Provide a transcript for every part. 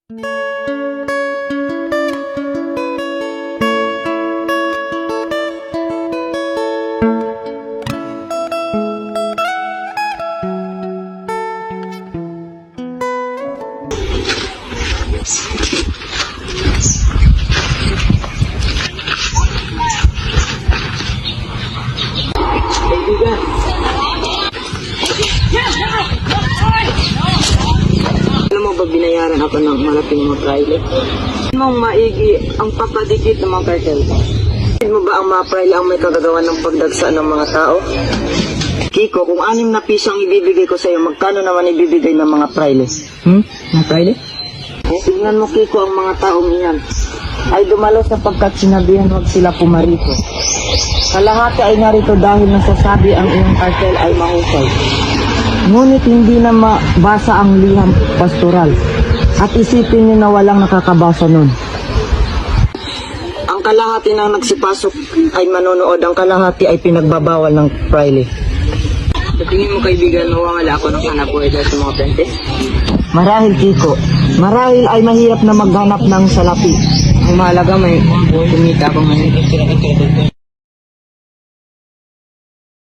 Alam mo ba, binayaran ako ng malaking mga praile? Mong maigi ang papadikit ng mga kartel. Alam mo ba ang mga praile ang may kagagawan ng pagdagsa ng mga tao? Kiko, kung 6 na piso ang ibibigay ko sa iyo, magkano naman ibibigay ng mga praile? Mga praile? Tingnan mo, Kiko, ang mga taong iyan ay dumalo sapagkat sinabihan huwag sila pumarito. Kalahati ay narito dahil nasasabi ang iyong kartel ay mahusay. Ngunit hindi na mabasa ang liham pastoral at isipin niyo na walang nakakabasa nun. Ang kalahati ng nagsipasok ay manonood, ang kalahati ay pinagbabawal ng praile. Sa tingin mo, kaibigan, nawawala ako ng hanap buhay dahil sa mga pente? Marahil, Kiko. Marahil ay mahirap na maghanap ng salapi. Ang mahalaga may kumita akong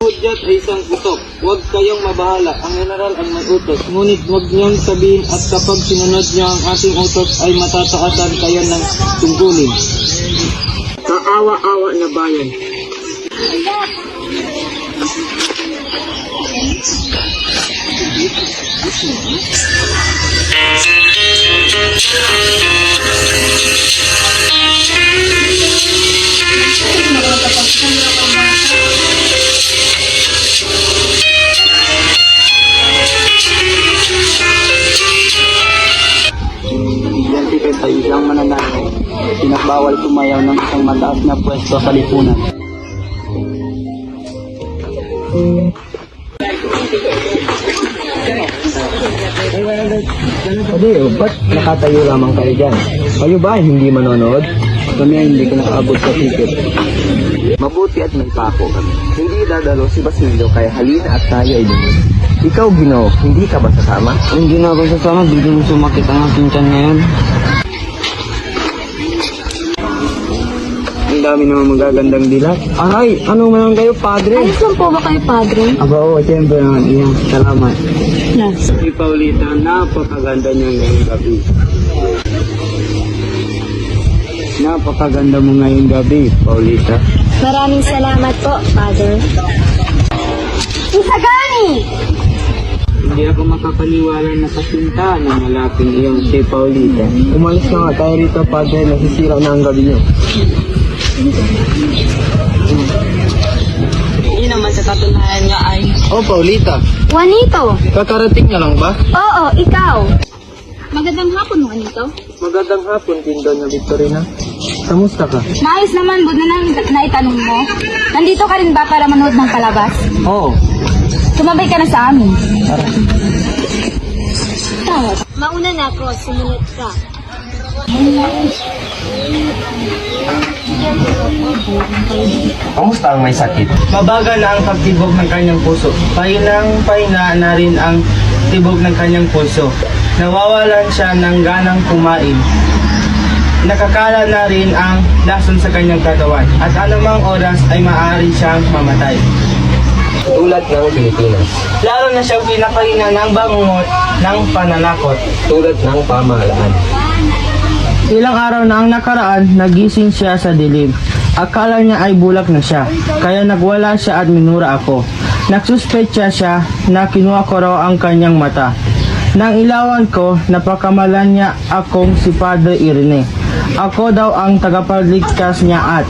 Hudyat ay isang utok. Huwag kayong mabahala. Ang general ang may utos. Ngunit huwag niyong sabihin at kapag sinunod niyo ang ating utos ay matataasan kayo ng tungkulin. Kaawa-awa na bayan. Yan tiket ay isang mananalo. Pinagbawal sumayaw ng isang mataas na pwesto sa lipunan. Ade, ba't nakatayo lamang kayo dyan? Kayo ba hindi manonood? Kami ay hindi ka nakaabot sa ticket. Mabuti at may pako kami. Hindi dadalo si Basilio kaya halina at tayo ay lumunod. Ikaw, Ginoo, hindi ka ba sasama? Hindi na ako sasama, biglang sumakit ang aking tiyan ngayon. Ang dami naman magagandang dilat. Aray, ano naman kayo, padre? Ayos lang po ba kayo, padre? Aba, oo, siyempre naman. Iyan, salamat. Yes. Si Paulita, napakaganda niya ngayong gabi. Napakaganda mo ngayong gabi, Paulita. Maraming salamat po, Father. Isagani! Hindi ako makapaniwala na kasinta ng malaping iyong si Paulita. Umalis na nga tayo rito, Padre. Nasisira na ang gabi niyo. Hindi naman sa katunayan nga ay... Oh, Paulita. Juanito! Kakarating niya lang ba? Oo, ikaw! Magandang hapon, Juanito. Magandang hapon, Tindon na Victorina. Kamusta ka? Maayos naman, good na naitanong mo. Nandito ka rin ba para manood ng palabas? Oo. Sumabay ka na sa amin. Mauna na ako, sumunod ka. Kamusta ang may sakit? Mabagal na ang pagtibok ng kanyang puso. Pahinang-pahina na rin ang tibok ng kanyang puso. Nawawalan siya ng ganang kumain. Nakakala na rin ang lason sa kanyang katawan. At anumang oras ay maaari siyang mamatay. Tulad ng Pilipinas. Lalo na siyang pinapahina ng bangungot ng pananakot. Tulad ng pamahalaan. Ilang araw na ang nakaraan, nagising siya sa dilim. Akala niya ay bulak na siya, kaya nagwala siya at minura ako. Nagsuspetsa siya na kinuha ko raw ang kanyang mata. Nang ilawan ko, napakamalan niya akong si Padre Irene. Ako daw ang tagapagligtas niya at...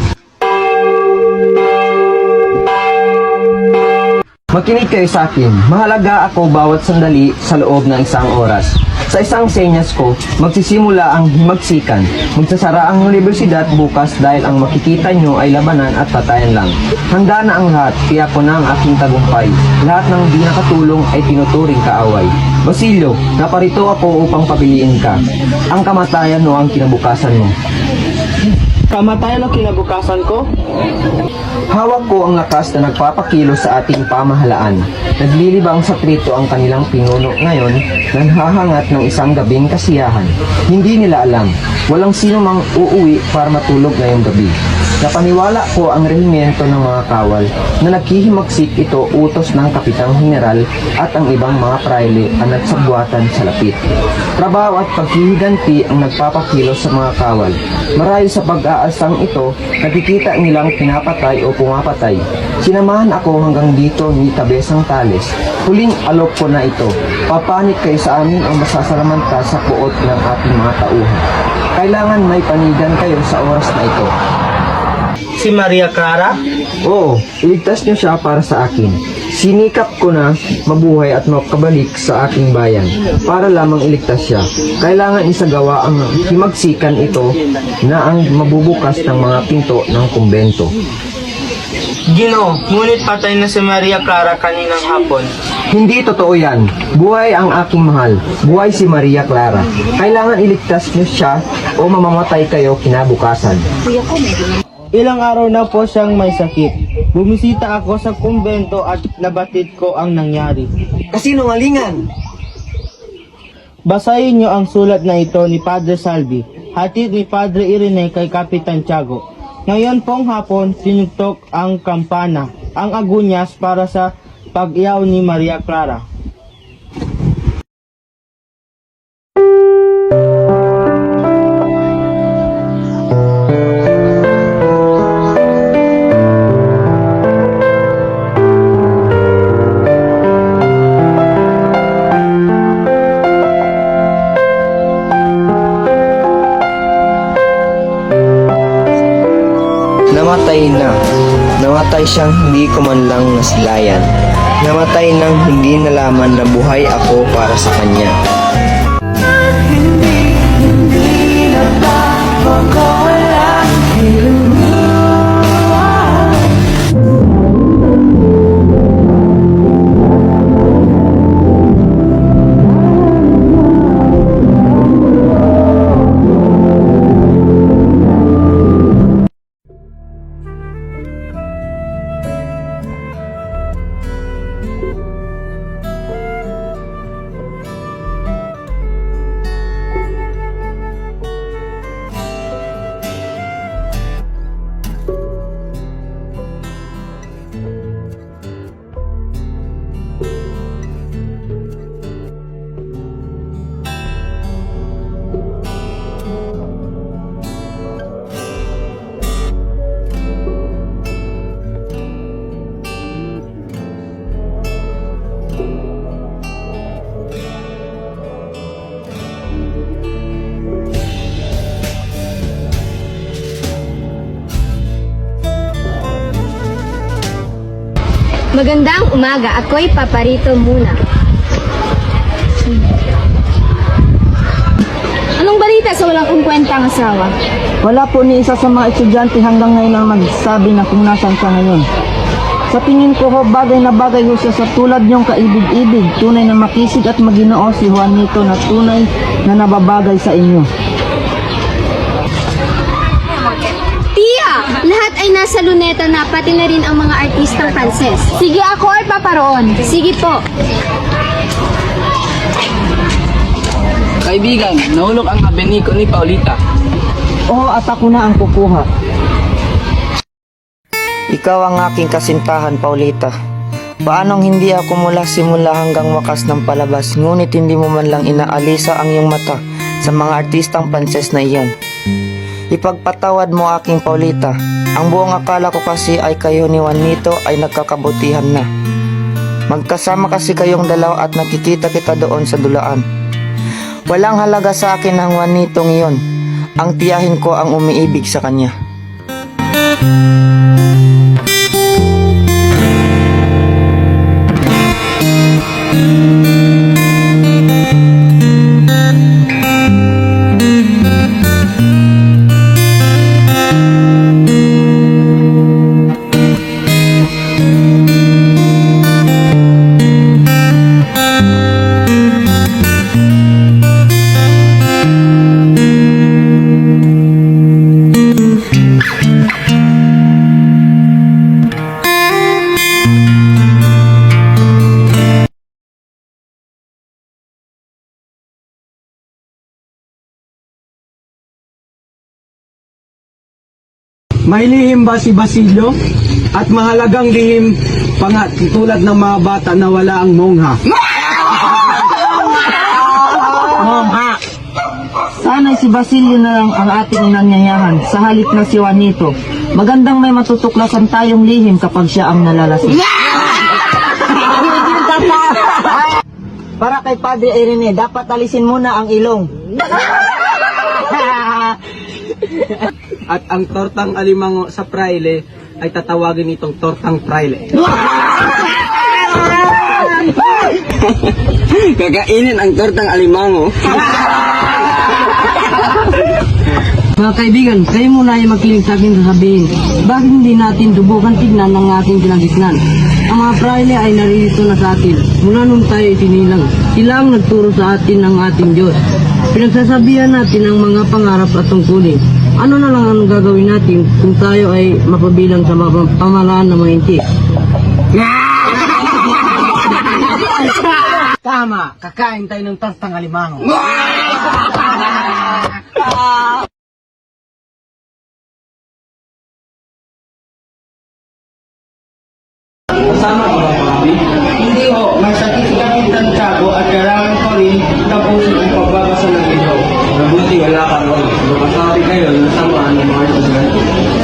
Makinig kayo sa akin. Mahalaga ako bawat sandali sa loob ng isang oras. Sa isang senyas ko, magsisimula ang himagsikan. Magsasara ang universidad bukas dahil ang makikita nyo ay labanan at patayan lang. Handa na ang lahat, kaya ko na ang aking tagumpay. Lahat ng di nakatulong ay tinuturing kaaway. Basilio, naparito ako upang pabiliin ka. Ang kamatayan o ang kinabukasan mo. Kamatay lo kinabukasan ko? Hawak ko ang lakas na nagpapakilo sa ating pamahalaan. Naglilibang sa trito ang kanilang pinuno ngayon, nanghahangat ng isang gabing kasiyahan. Hindi nila alam, walang sino mang uuwi para matulog ngayong gabi. Napaniwala ko ang rehimento ng mga kawal na naghihimagsik ito utos ng Kapitang General at ang ibang mga praile ang nagsabwatan sa lapit. Trabaho at paghihiganti ang nagpapakilos sa mga kawal. Marahil sa pag-aasang ito, nakikita nilang pinapatay o pumapatay. Sinamahan ako hanggang dito ni Kabesang Tales. Huling alok ko na ito. Papanik kayo sa amin ang masasalamanta sa puot ng ating mga tauhan. Kailangan may panigan kayo sa oras na ito. Si Maria Clara? Oo, iligtas niyo siya para sa akin. Sinikap ko na mabuhay at makabalik sa aking bayan para lamang iligtas siya. Kailangan isagawa ang himagsikan ito na ang mabubukas ng mga pinto ng kumbento. Ginoo, ngunit patay na si Maria Clara kaninang hapon. Hindi totoo yan. Buhay ang aking mahal. Buhay si Maria Clara. Kailangan iligtas niyo siya o mamamatay kayo kinabukasan. Ilang araw na po siyang may sakit. Bumisita ako sa kumbento at nabatid ko ang nangyari. Kasinungalingan! Basahin niyo ang sulat na ito ni Padre Salvi, hatid ni Padre Irene kay Kapitan Tiago. Ngayon pong hapon, sinugtok ang kampana, ang agunyas para sa pag-iyaw ni Maria Clara. Namatay na. Namatay siyang hindi ko man lang nasilayan. Namatay nang hindi nalaman na buhay ako para sa kanya. Magandang umaga, ako'y paparito muna. Anong balita sa walang kumkwentang asawa? Wala po ni isa sa mga estudyante hanggang ngayon ang nagsabi na kung nasan siya ngayon. Sa tingin ko ho, bagay na bagay ho siya sa tulad niyong kaibig-ibig, tunay na makisig at maginoo si Juanito na tunay na nababagay sa inyo. Tia! Lahat ay nasa luneta na, pati na rin ang mga artistang Frances. Sige, ako ay paparoon. Sige po. Kaibigan, nahulog ang abeniko ni Paulita. Oo, at ako na ang kukuha. Ikaw ang aking kasintahan, Paulita. Paanong hindi ako mula simula hanggang wakas ng palabas, ngunit hindi mo man lang inaalisa ang iyong mata sa mga artistang Frances na iyan. Ipagpatawad mo aking Paulita. Ang buong akala ko kasi ay kayo ni Juanito ay nagkakabutihan na. Magkasama kasi kayong dalawa at nakikita kita doon sa dulaan. Walang halaga sa akin ang Juanitong iyon. Ang tiyahin ko ang umiibig sa kanya. May lihim ba si Basilio? At mahalagang lihim pa nga tulad ng mga bata na wala ang mongha. Mongha! Sana'y si Basilio na lang ang ating nanyayahan sa halip na si Juanito. Magandang may matutuklasan tayong lihim kapag siya ang nalalasing. Para kay Padre Irene, dapat alisin muna ang ilong. At ang tortang alimango sa praile ay tatawagin itong tortang praile. Kakainin ang tortang alimango. Mga kaibigan, kayo muna ay magkiling sa akin sasabihin, bakit hindi natin subukan tignan ng ating kinagisnan? Ang mga praile ay naririto na sa atin. Mula nung tayo itinilang, sila ang nagturo sa atin ng ating Diyos. Pinagsasabihan natin ang mga pangarap at tungkulin. Ano na lang ang gagawin natin kung tayo ay mapabilang sa pamalaan ng mga inti? Tama! Kakain tayo ng tortang alimango. Kasama ka ba, Papi? Hindi ho. May sakit si Kapitan Tiago at kailangan ko rin tapusin ang pagbabasa ng ilaw. Mabuti wala ka ron. Lumasabi kayo, nasamaan ng mga Diyos.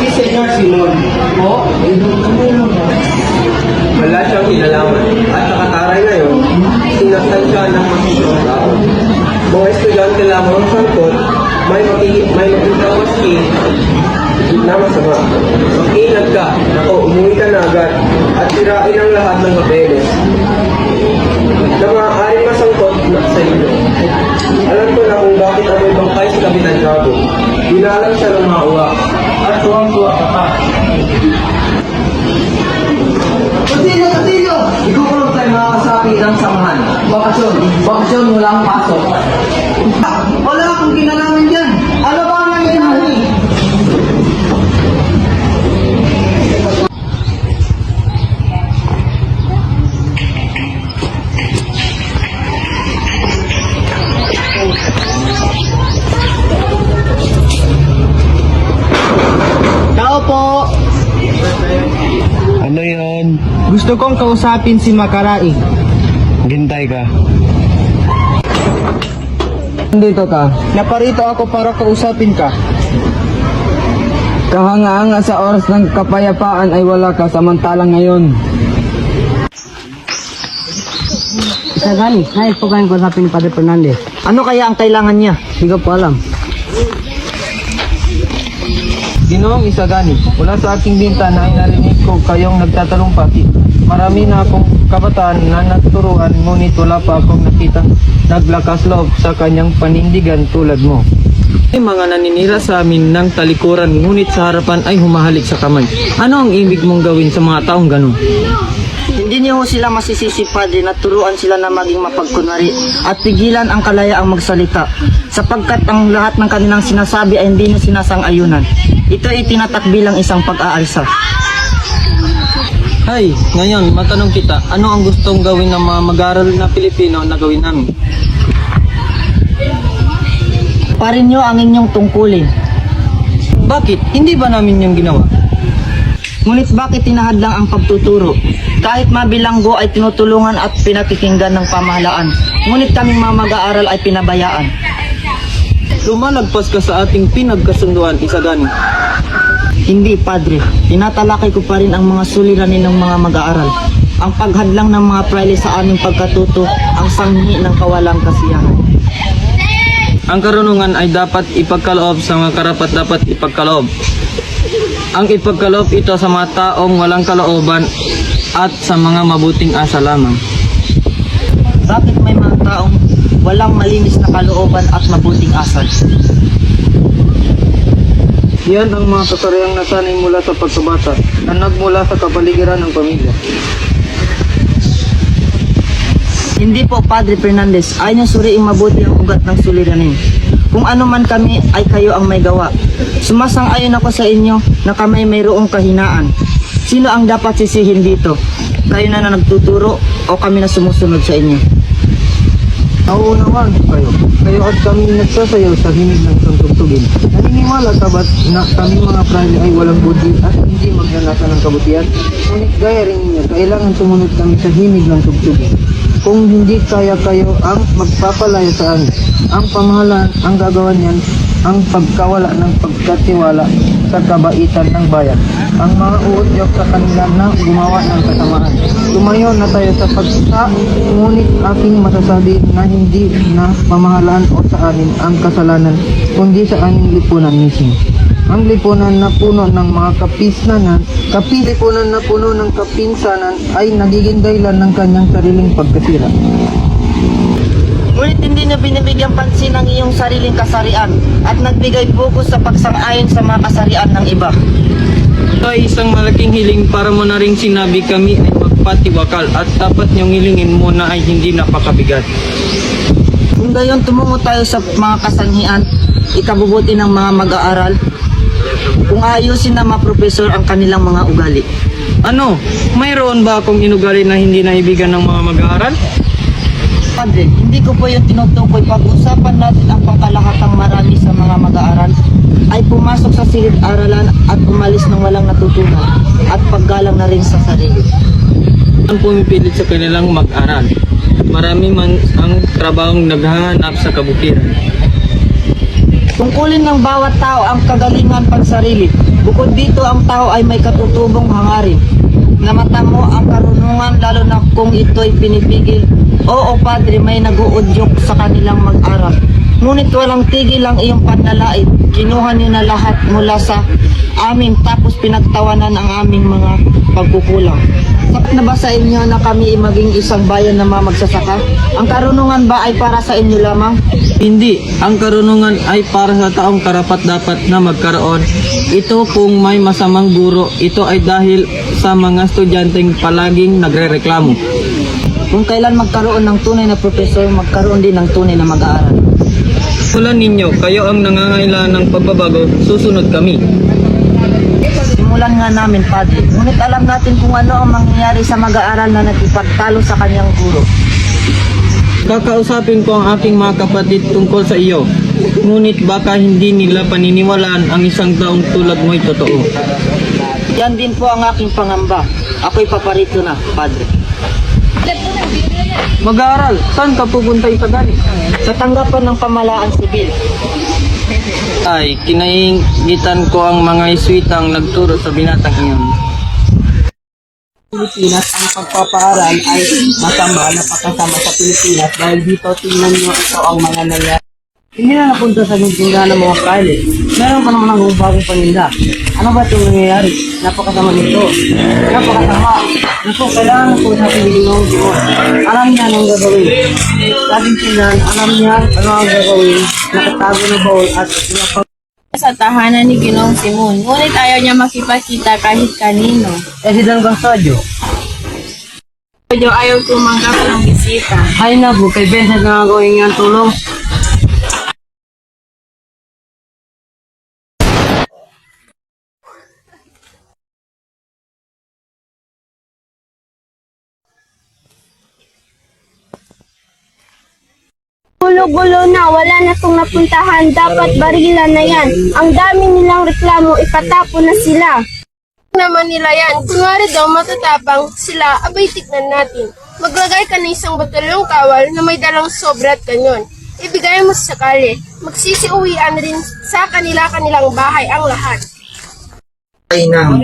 Si Senyor Simon. Po? Wala siyang kinalaman. At nakataray ngayon, sinaktan siya ng makikita tao. Mga estudyante lamang ang sangkot, may makikita maski na masama. Mag-inag ka, ako, umuwi ka na agad, at sirain ang lahat ng papeles na maaaring masangkot sa inyo. Alam ko na kung bakit amoy bangkay si Kapitan Tiago. Binalang siya ng mga uwak, at tuwang-tuwa ka pa. Katilyo! Ikukulong tayo mga kasapi ng samahan. Bakasyon, walang pasok. Wala akong kinalaman dyan. Ano ba ang nangyayari? Tao po! Ano yun? Gusto kong kausapin si Makaraig. Gintay ka. Dito ka. Naparito ako para kausapin ka. Kahanga-hanga sa oras ng kapayapaan ay wala ka samantalang ngayon. Isa gani, nais po kayong kausapin ni Padre Fernandez. Ano kaya ang kailangan niya? Hindi ko po alam. Ginoong Isagani, mula sa aking binta na ay narinig ko kayong nagtatalumpati. Marami na akong kabataan na nagturuan, ngunit wala pa akong nakitang naglakas loob sa kanyang panindigan tulad mo. May mga naninira sa amin ng talikuran, ngunit sa harapan ay humahalik sa kamay. Ano ang ibig mong gawin sa mga taong ganun? Hindi niyo ho sila masisisi, Padre, na turuan sila na maging mapagkunwari at pigilan ang kalayaang magsalita, sapagkat ang lahat ng kanilang sinasabi ay hindi na sinasang-ayunan. Ito ay tinatak bilang isang pag-aalsa. Hay, ngayon matanong kita, ano ang gustong gawin ng mga mag-aaral na Pilipino na gawin namin? Parin niyo ang inyong tungkulin. Bakit? Hindi ba namin yung ginawa? Ngunit bakit tinahad lang ang pagtuturo? Kahit mabilanggo ay tinutulungan at pinakikinggan ng pamahalaan. Ngunit kaming mga mag-aaral ay pinabayaan. Lumalagpas ka sa ating pinagkasunduan, Isagani. Hindi, Padre. Tinatalakay ko pa rin ang mga suliranin ng mga mag-aaral. Ang paghadlang ng mga praile sa aming pagkatuto, ang sanhi ng kawalang kasiyahan. Ang karunungan ay dapat ipagkaloob sa mga karapat dapat ipagkaloob. Ang ipagkaloob ito sa mga taong walang kalooban at sa mga mabuting asa lamang. Bakit may mga taong walang malinis na kalooban at mabuting asal? Yan ang mga kasariang nasanay mula sa pagkabata na nagmula sa kapaligiran ng pamilya. Hindi po, Padre Fernandez. Ayaw niyo suriing mabuti ang ugat ng suliranin. Kung ano man kami, ay kayo ang may gawa. Sumasang-ayon ako sa inyo na kami mayroong kahinaan. Sino ang dapat sisihin dito? Kayo na nagtuturo o kami na sumusunod sa inyo? Nauunawaan ko kayo. Kayo at kami nagsasayaw sa himig ng isang tugtugin. Naniniwala ka ba't na kami mga praile ay walang budi at hindi magnanasa ng kabutihan? Ngunit gaya rin ninyo, kailangan sumunod kami sa himig ng tugtugin. Kung hindi kaya kayo ang magpapalaya sa amin, ang pamahalaan ang gagawa niyan, ang pagkawala ng pagkatiwala sa kabaitan ng bayan, ang mga uudyok sa kanila na gumawa ng kasamaan. Tumayo na tayo sa pagsa, ngunit aking masasabi na hindi na pamahalaan o sa amin ang kasalanan, kundi sa aming lipunan mismo. Ang lipunan na puno ng mga lipunan na puno ng kapinsanan ay nagiging dahilan ng kanyang sariling pagkasira. Ngunit hindi niya binibigyan pansin ang iyong sariling kasarian at nagbigay fokus sa pagsang-ayon sa mga kasarian ng iba. Ito ay isang malaking hiling para mo na rin sinabi kami ay magpatiwakal at dapat niyong hilingin mo na ay hindi napakabigat. Kung gayon tumungo tayo sa mga kasanhian, ikabubuti ng mga mag-aaral, kung ayusin ng mga profesor ang kanilang mga ugali. Ano? Mayroon ba akong inugali na hindi naibigan ng mga mag-aaral? Padre, hindi ko po yung tinutukoy. Pag-usapan natin ang pangkalahatang marami sa mga mag-aaral ay pumasok sa silid-aralan at umalis ng walang natutunan at paggalang na rin sa sarili. Ang pumipilit sa kanilang mag-aral. Marami man ang trabahong naghahanap sa kabutihan. Tungkulin ng bawat tao ang kagalingan pansarili. Bukod dito, ang tao ay may katutubong hangarin na matamo ang karunungan lalo na kung ito'y pinipigil. Oo, Padre, may nag-uudyok sa kanilang mag-aral. Ngunit walang tigil ang iyong panlalait. Kinuha niyo na lahat mula sa amin tapos pinagtawanan ang aming mga pagkukulang. Sapat na ba sa inyo na kami maging isang bayan na mga magsasaka? Ang karunungan ba ay para sa inyo lamang? Hindi, ang karunungan ay para sa taong karapat-dapat na magkaroon. Ito kung may masamang guro, ito ay dahil sa mga estudyanteng palaging nagrereklamo. Kung kailan magkaroon ng tunay na profesor, magkaroon din ng tunay na mag-aaral. Simulan ninyo, kayo ang nangangailangan ng pagbabago, susunod kami. Simulan nga namin, Padre. Ngunit alam natin kung ano ang mangyayari sa mag-aaral na nagpagtalo sa kanyang guro. Kakausapin ko ang aking mga kapatid tungkol sa iyo. Ngunit baka hindi nila paniniwalaan ang isang taong tulad mo'y totoo. Yan din po ang aking pangamba. Ako'y paparito na, Padre. Mag-aaral, saan ka pupunta ipagaling? Sa tanggapan ng pamalaan sibil. Ay, kinaingitan ko ang mga iswitang nagturo sa binatang iyon. Pilipinas, ang pagpapaaral ay masama na pakasama sa Pilipinas dahil dito tingnan nyo ito ang mga nangyari. Hindi na napunta sa tindahan ng mga pilot. Meron pa naman ang bagong paninda. Ano ba itong nangyayari? Napakasama nito. Napakasama. Naku, kailangan po sa Pilipinas Diyos. Alam niya anong gagawin. Sabing tindahan, alam niya ano ang gagawin. Nakatago na bawal at pinapag... Sa tahanan ni Ginoong Simon, ngunit ayaw niya makipagkita kahit kanino. Eh, si Don Custodio. Medyo ayaw tumanggap ng bisita. Ay na po, kay Vincent na gawin nga tulong. Gulo-gulo na, wala na itong napuntahan, dapat barilan na yan. Ang dami nilang reklamo, ipatapon na sila. Naman nila yan. Kunwari daw matatapang sila, abay tignan natin. Maglagay ka ng isang batalyong kawal na may dalang sobra at kanyon. Ibigay mo sa sakali. Magsisiuwian rin sa kanilang bahay ang lahat. Ay nang.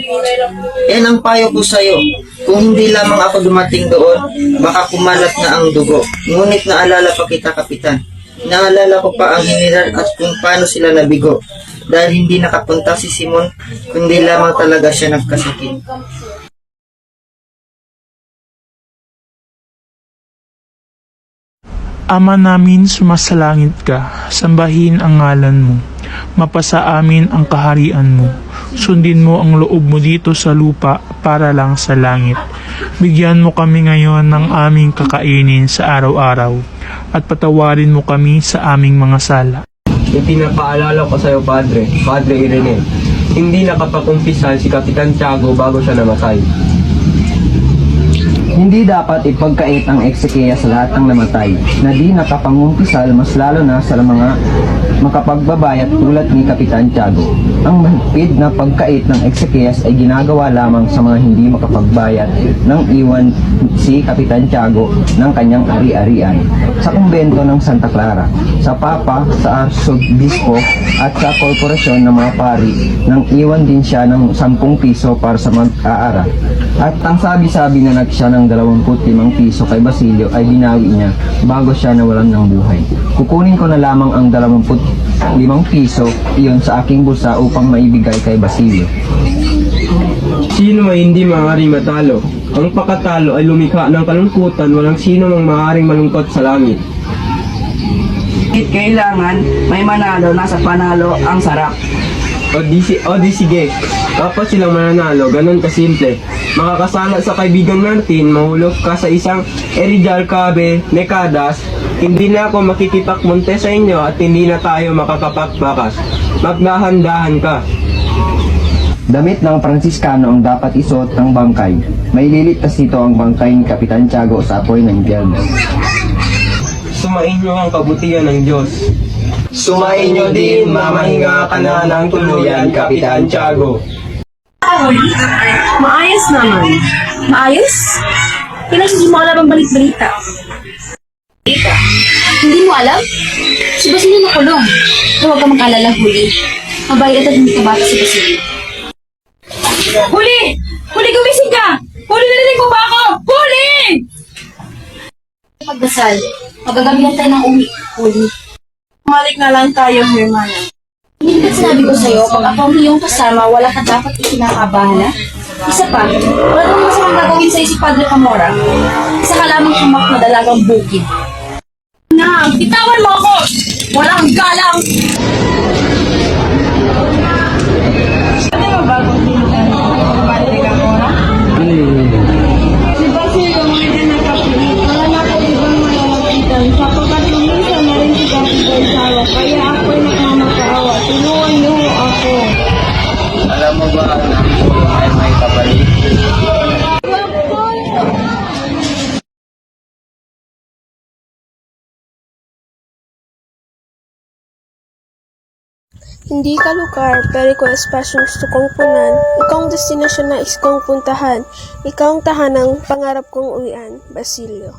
Yan ang payo ko sa'yo. Kung hindi lamang ako dumating doon, baka kumalat na ang dugo. Ngunit naalala pa kita, Kapitan. Naalala ko pa ang general at kung paano sila nabigo. Dahil hindi nakapunta si Simon, kundi lamang talaga siya nagkasakit. Ama namin, sumasalangit ka, sambahin ang ngalan mo, mapasa amin ang kaharian mo, sundin mo ang loob mo dito sa lupa para lang sa langit. Bigyan mo kami ngayon ng aming kakainin sa araw-araw, at patawarin mo kami sa aming mga sala. Ipinapaalala ko sa iyo, Padre Irene, hindi nakapakumpisan si Kapitan Tiago bago siya namatay. Hindi dapat ipagkait ang eksekiya sa lahat ng namatay na di nakapangumpisal, mas lalo na sa mga makapagbabayat tulad ni Kapitan Tiago. Ang mahigpit na pagkait ng eksekiyas ay ginagawa lamang sa mga hindi makapagbayat nang iwan si Kapitan Tiago ng kanyang ari-arian sa kumbento ng Santa Clara, sa Papa, sa Arsobispo at sa korporasyon ng mga pari nang iwan din siya ng 10 piso para sa mag-aaral. At ang sabi-sabi na siya ng 25 piso kay Basilio ay binawi niya bago siya nawalan ng buhay. Kukunin ko na lamang ang 25 piso iyon sa aking bulsa upang maibigay kay Basilio. Sino ay hindi maaaring matalo? Ang pakatalo ay lumikha ng kalungkutan, walang sino mang maaaring malungkot sa langit. Kailangan may manalo na sa panalo ang sarap. O di sige, dapat silang mananalo, ganun kasimple. Makakasala sa kaibigan Martin, mahulog ka sa isang Erijal Cabe, Mekadas, hindi na ako makikipagmunte sa inyo at hindi na tayo makakapagbakas. Magdahan-dahan ka. Damit ng Pransiskano ang dapat isuot ng bangkay. May liligtas nito ang bangkay ni Kapitan Tiago sa apoy ng Diyos. Sumain niyo ang kabutihan ng Diyos. Sumain nyo din, mamahinga ka na ng tuluyan, Kapitan Tiago. Maayos naman. Maayos? Kailan mo alam ang balik-balita? Balita? Hindi mo alam? Si Basilio nakulong. Huwag ka mag-alala, Huli. Mabait at hindi kabata si Basilio. Huli! Huli, gumising ka! Huli, narinig mo ba ako? Huli! Pagdasal, magagamitan tayo ng uwi. Huli. Malik na lang tayo, Hermana. Hindi ka sinabi ko sa'yo, pag ako ang iyong kasama, wala ka dapat ikinakabahan na. Isa pa, wala namang masamang gagawin sa'yo si Padre Camora. Isa ka lamang kumak na dalagang bukid. Na, bitawan mo ako! Walang galang! Ano mo ba kung Padre Camora? Ano yun? Si Basilio ngayon na nakapilit. Wala na ako ibang malalapitan. Sapagkat luminsan na rin si Kapitan Tiago. Kaya ako'y nagmamakaawa. Tulungan niyo ako. Alam mo ba na ang pulo ay may kapalit? Hindi ka lugar, pero kung espasyong gusto kong punan, ikaw ang destinasyon na is kong puntahan, ikaw ang tahanang pangarap kong uwian, Basilio.